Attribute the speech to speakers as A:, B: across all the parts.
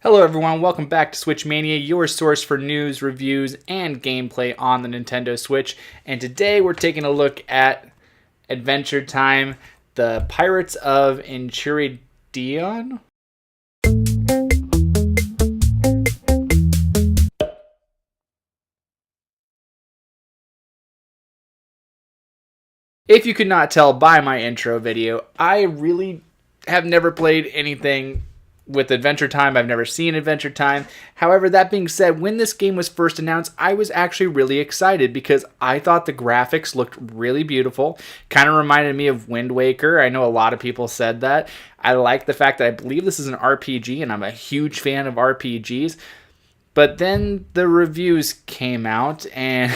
A: Hello everyone, welcome back to Switch Mania, your source for news, reviews, and gameplay on the Nintendo Switch. And today we're taking a look at Adventure Time, the Pirates of Enchiridion? If you could not tell by my intro video, I really have never played anything with Adventure Time. I've never seen Adventure Time. However, that being said, when this game was first announced, I was actually really excited because I thought the graphics looked really beautiful. Kind of reminded me of Wind Waker. I know a lot of people said that. I like the fact that I believe this is an RPG, and I'm a huge fan of RPGs. But then the reviews came out and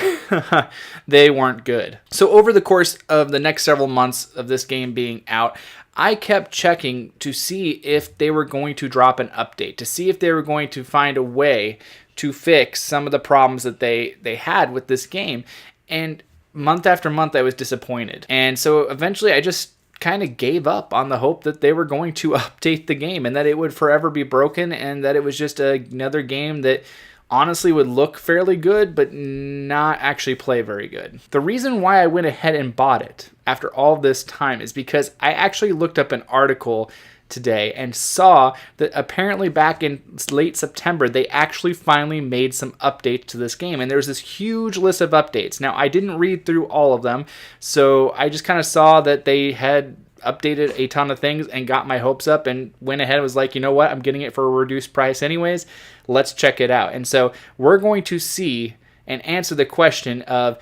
A: they weren't good. So over the course of the next several months of this game being out, I kept checking to see if they were going to drop an update, to see if they were going to find a way to fix some of the problems that they had with this game. And month after month, I was disappointed. And so eventually I just kind of gave up on the hope that they were going to update the game and that it would forever be broken and that it was just another game that honestly would look fairly good but not actually play very good. The reason why I went ahead and bought it after all this time is because I actually looked up an article today and saw that apparently back in late September they actually finally made some updates to this game, and there's this huge list of updates. Now I didn't read through all of them, so I just kind of saw that they had updated a ton of things and got my hopes up and went ahead and was like, you know what, I'm getting it for a reduced price anyways, let's check it out. And so we're going to see and answer the question of,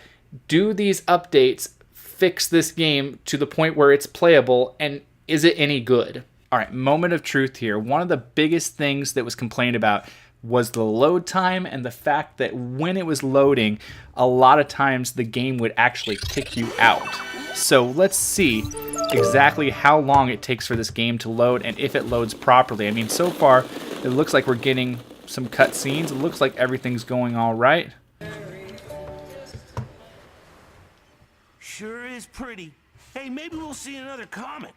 A: do these updates fix this game to the point where it's playable, and is it any good? All right, moment of truth here. One of the biggest things that was complained about was the load time and the fact that when it was loading, a lot of times the game would actually kick you out. So let's see exactly how long it takes for this game to load and if it loads properly. I mean, so far, it looks like we're getting some cutscenes. It looks like everything's going all right.
B: Sure is pretty. Hey, maybe we'll see another comet.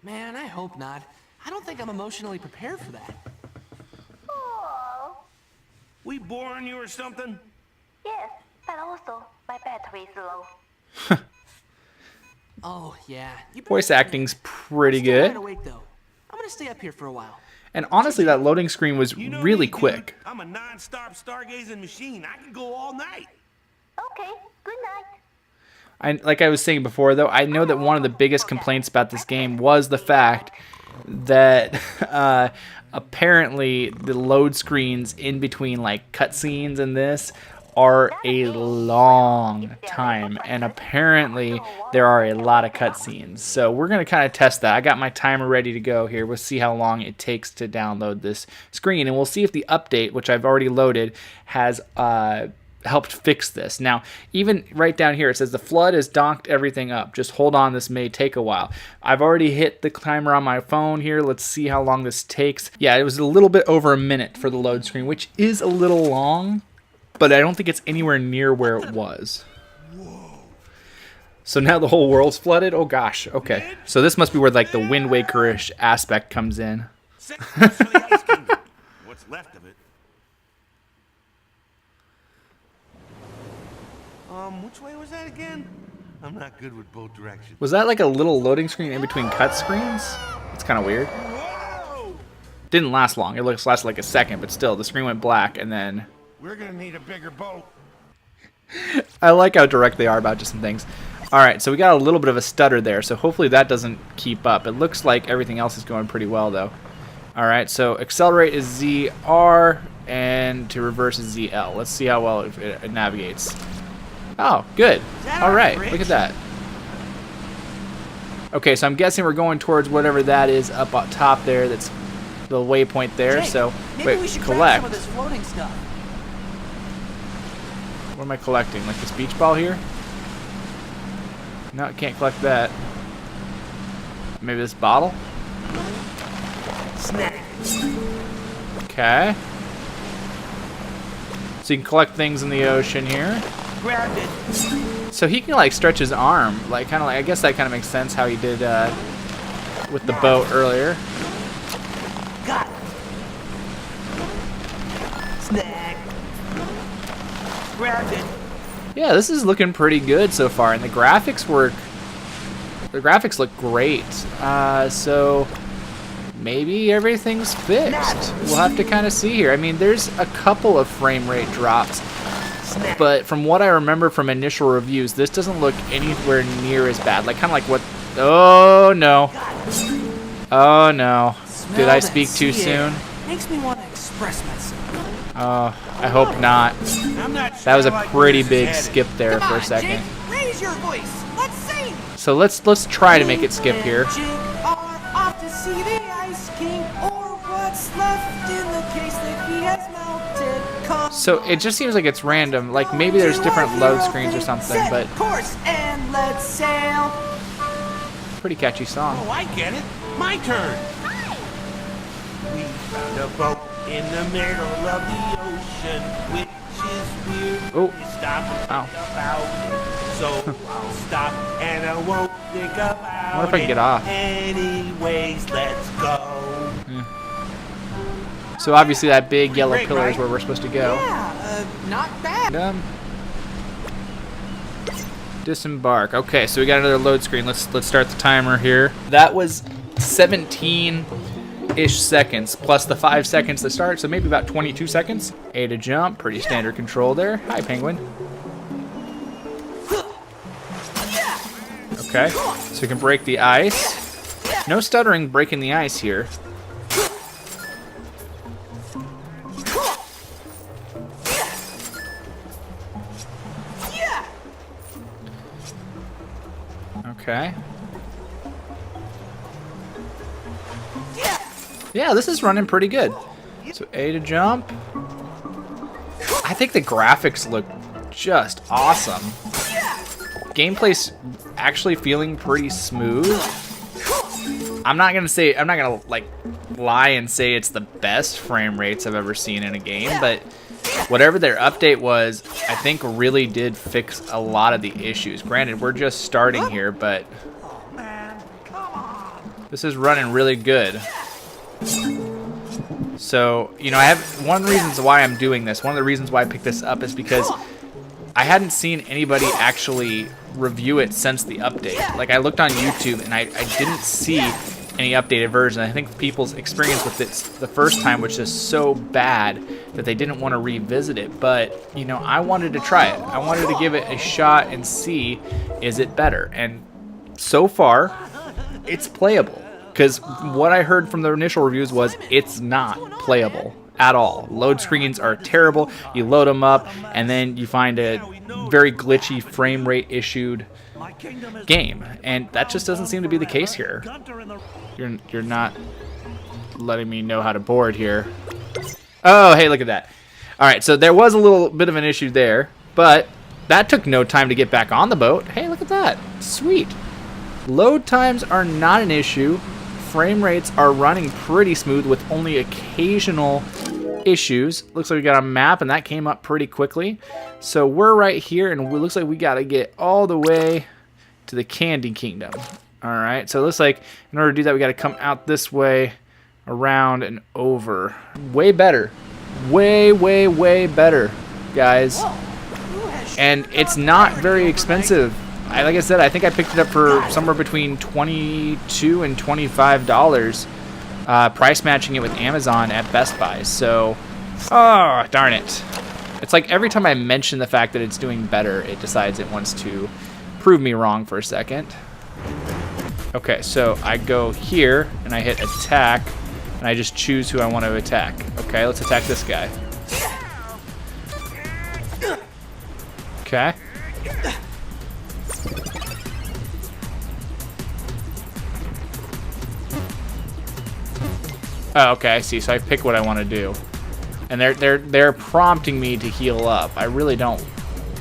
C: Man, I hope not. I don't think I'm emotionally prepared for that.
D: Oh,
B: We boring you or something?
D: yes, but also my battery is low.
C: Oh, yeah.
A: Voice acting's pretty
C: Still
A: good.
C: wide awake, though. I'm gonna stay up here for a while.
A: And honestly, that loading screen was
B: You know
A: really
B: me, dude.
A: quick.
B: I'm a non-stop stargazing machine. I can go all night.
D: Okay, good night.
A: Like I was saying before, though, I know that one of the biggest complaints about this game was the fact that apparently the load screens in between like cutscenes and this are a long time, and apparently there are a lot of cutscenes. So we're going to kind of test that. I got my timer ready to go here. We'll see how long it takes to download this screen, and we'll see if the update, which I've already loaded, has helped fix this. Now, even right down here, it says the flood has docked everything up. Just hold on, this may take a while. I've already hit the timer on my phone here. Let's see how long this takes. Yeah, it was a little bit over a minute for the load screen, which is a little long, but I don't think it's anywhere near where it was. So now the whole world's flooded? Oh gosh, okay. So this must be where like the Wind Waker-ish aspect comes in.
B: Second place for the Ice Kingdom. What's left of it? Which way was that again? I'm not good with both directions.
A: Was that like a little loading screen in between cut screens? It's kind of weird.
B: Whoa!
A: Didn't last long. It lasted like a second, but still, the screen went black, and then...
B: We're gonna need a bigger boat.
A: I like how direct they are about just some things. Alright, so we got a little bit of a stutter there, so hopefully that doesn't keep up. It looks like everything else is going pretty well, though. Alright, so accelerate is ZR, and to reverse is ZL. Let's see how well it navigates. Oh, good. Alright, look at that. Okay, so I'm guessing we're going towards whatever that is up on top there. That's the waypoint there.
C: Jake,
A: So,
C: maybe
A: wait,
C: we should grab
A: collect.
C: some of this floating stuff.
A: What am I collecting? Like this beach ball here? No, I can't collect that. Maybe this bottle?
B: Snack.
A: Okay. So you can collect things in the ocean here.
B: Grabbed it.
A: So he can like stretch his arm, like kind of like, I guess that kind of makes sense how he did with the boat earlier.
B: Got it.
C: Snack. Grab it.
A: Yeah, this is looking pretty good so far, and the graphics look great. So maybe everything's fixed. We'll have to kind of see here. I mean, there's a couple of frame rate drops, but from what I remember from initial reviews, this doesn't look anywhere near as bad. Like, kind of like what... Oh, no. Oh, no. Did I speak too soon?
C: Makes me want to express myself.
A: Oh, I hope not. That was a pretty big skip there for a second.
C: Jake, raise your voice. Let's sing.
A: So let's try to make it skip here.
C: Jake are off to see the Ice King, or what's left in the case that he has melted. Come
A: So it just seems like it's random. Like maybe there's different load screens or something, but
C: course and let's sail.
A: pretty catchy song.
B: Oh, I get it. My turn. We found a boat in the middle of the ocean, which is weird.
A: Oh.
B: You stop and
A: Ow.
B: think about it. So I'll stop and I won't think about it.
A: I wonder if I can get off.
B: Anyways, let's go.
A: So obviously that big yellow
B: Great,
A: pillar is
B: right?
A: where we're supposed to go.
C: Yeah, not bad.
A: Disembark. Okay, so we got another load screen. Let's start the timer here. That was 17-ish seconds plus the 5 seconds to start, so maybe about 22 seconds. A to jump, pretty standard control there. Hi, penguin. Okay, so we can break the ice. No stuttering breaking the ice here. Okay. Yeah, this is running pretty good. So A to jump. I think the graphics look just awesome. Gameplay's actually feeling pretty smooth. I'm not gonna like lie and say it's the best frame rates I've ever seen in a game, but whatever their update was, I think really did fix a lot of the issues. Granted, we're just starting here, but this is running really good. So, you know, I have one of the reasons why I'm doing this. One of the reasons why I picked this up is because I hadn't seen anybody actually review it since the update. Like, I looked on YouTube and I didn't see any updated version. I think people's experience with it the first time was just so bad that they didn't want to revisit it. But, you know, I wanted to try it. I wanted to give it a shot and see, is it better? And so far, it's playable. Because what I heard from the initial reviews was it's not playable at all. Load screens are terrible. You load them up, and then you find a very glitchy frame rate issued game, and that just doesn't seem to be the case here. You're not letting me know how to board here. Oh, hey, look at that. All right, so there was a little bit of an issue there, but that took no time to get back on the boat. Hey, look at that. Sweet. Load times are not an issue. Frame rates are running pretty smooth with only occasional issues. Looks like we got a map, and that came up pretty quickly. So we're right here, and it looks like we got to get all the way to the Candy Kingdom. All right, so it looks like in order to do that, we got to come out this way, around, and over. Way better. Way, way, way better, guys. And it's not very expensive. Like I said, I think I picked it up for somewhere between $22 and $25, price matching it with Amazon at Best Buy. So, oh, darn it. It's like every time I mention the fact that it's doing better, it decides it wants to prove me wrong for a second. Okay, so I go here, and I hit attack, and I just choose who I want to attack. Okay, let's attack this guy. Okay. Oh, okay, I see. So I pick what I want to do, and they're prompting me to heal up. I really don't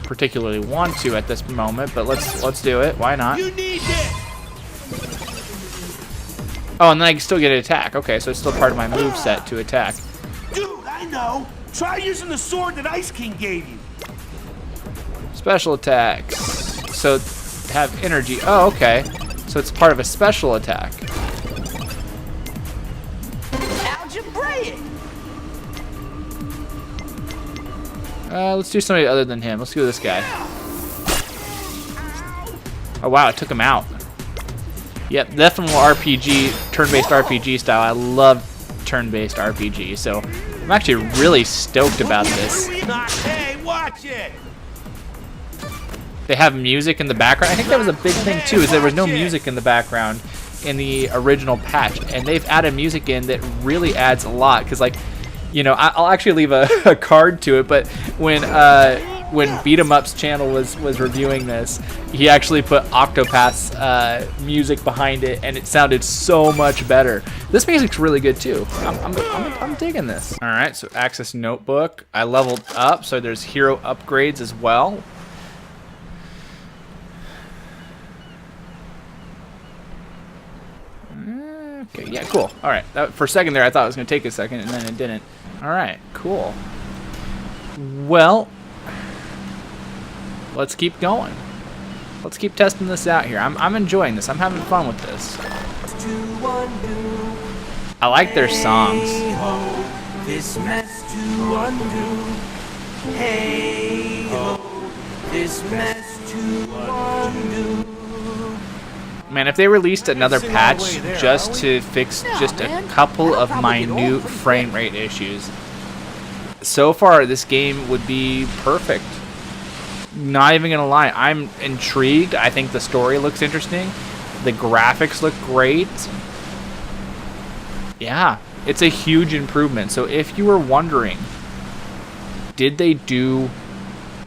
A: particularly want to at this moment, but let's do it. Why not?
B: You need it.
A: Oh, and then I can still get an attack. Okay, so it's still part of my move set to attack.
B: Dude, I know. Try using the sword that Ice King gave you.
A: Special attacks. So have energy. Oh, okay. So it's part of a special attack.
C: Algebraic.
A: Let's do somebody other than him. Let's do this guy. Oh wow, it took him out. Yep, definitely RPG, turn-based RPG style. I love turn-based RPG, so I'm actually really stoked about this.
B: Hey, watch it!
A: They have music in the background. I think that was a big thing too, is there was no music in the background in the original patch, and they've added music in that really adds a lot. Because, like, you know, I'll actually leave a card to it, but when Beat 'em Up's channel was reviewing this, he actually put Octopath's music behind it, and it sounded so much better. This music's really good too. I'm digging this. All right, so Access Notebook. I leveled up, so there's hero upgrades as well. Okay, yeah, cool. All right, for a second there, I thought it was gonna take a second, and then it didn't. All right, cool. Well, let's keep going. Let's keep testing this out here. I'm enjoying this. I'm having fun with this. I like their songs.
C: This mess to undo. Hey ho, this mess to undo.
A: Man, if they released another patch just to fix just a couple of minute frame rate issues, so far this game would be perfect. Not even gonna lie, I'm intrigued. I think the story looks interesting. The graphics look great. Yeah, it's a huge improvement. So if you were wondering, did they do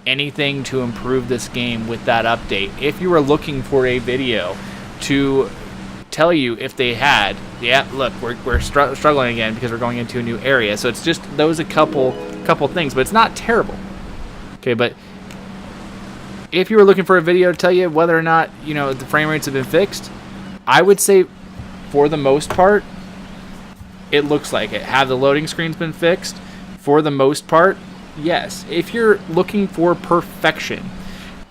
A: anything to improve this game with that update? If you were looking for a video to tell you if they had, yeah, look, we're struggling again because we're going into a new area. So it's just those a couple things, but it's not terrible. Okay, but if you were looking for a video to tell you whether or not, you know, the frame rates have been fixed, I would say for the most part, it looks like it. Have the loading screens been fixed? For the most part, yes. If you're looking for perfection,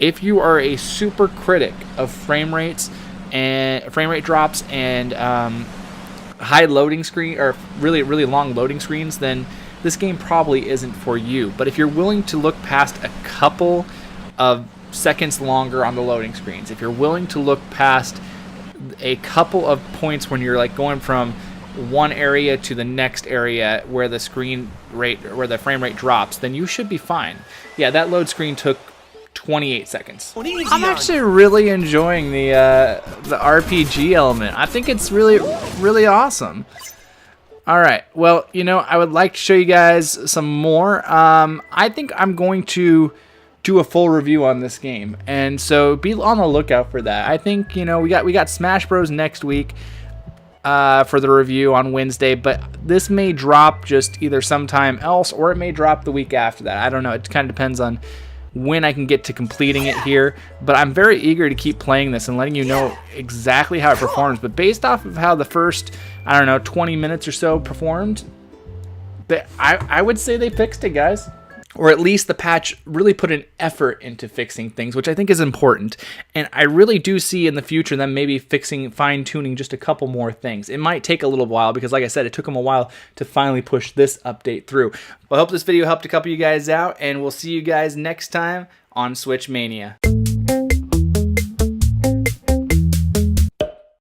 A: if you are a super critic of frame rates and frame rate drops and high loading screen or really long loading screens, then this game probably isn't for you. But if you're willing to look past a couple of seconds longer on the loading screens, if you're willing to look past a couple of points when you're like going from one area to the next area where the screen rate or where the frame rate drops, then you should be fine. Yeah, that load screen took 28 seconds. I'm actually really enjoying the RPG element. I think it's really awesome. All right, well, you know, I would like to show you guys some more. I think I'm going to do a full review on this game, and so be on the lookout for that. I think, you know, we got Smash Bros next week for the review on Wednesday, but this may drop just either sometime else or it may drop the week after that. I don't know. It kind of depends on when I can get to completing it here, but I'm very eager to keep playing this and letting you know exactly how it performs. But based off of how the first, I don't know, 20 minutes or so performed, I would say they fixed it, guys. Or at least the patch really put an effort into fixing things, which I think is important. And I really do see in the future them maybe fixing, fine-tuning just a couple more things. It might take a little while because, like I said, it took them a while to finally push this update through. Well, I hope this video helped a couple of you guys out, and we'll see you guys next time on Switch Mania.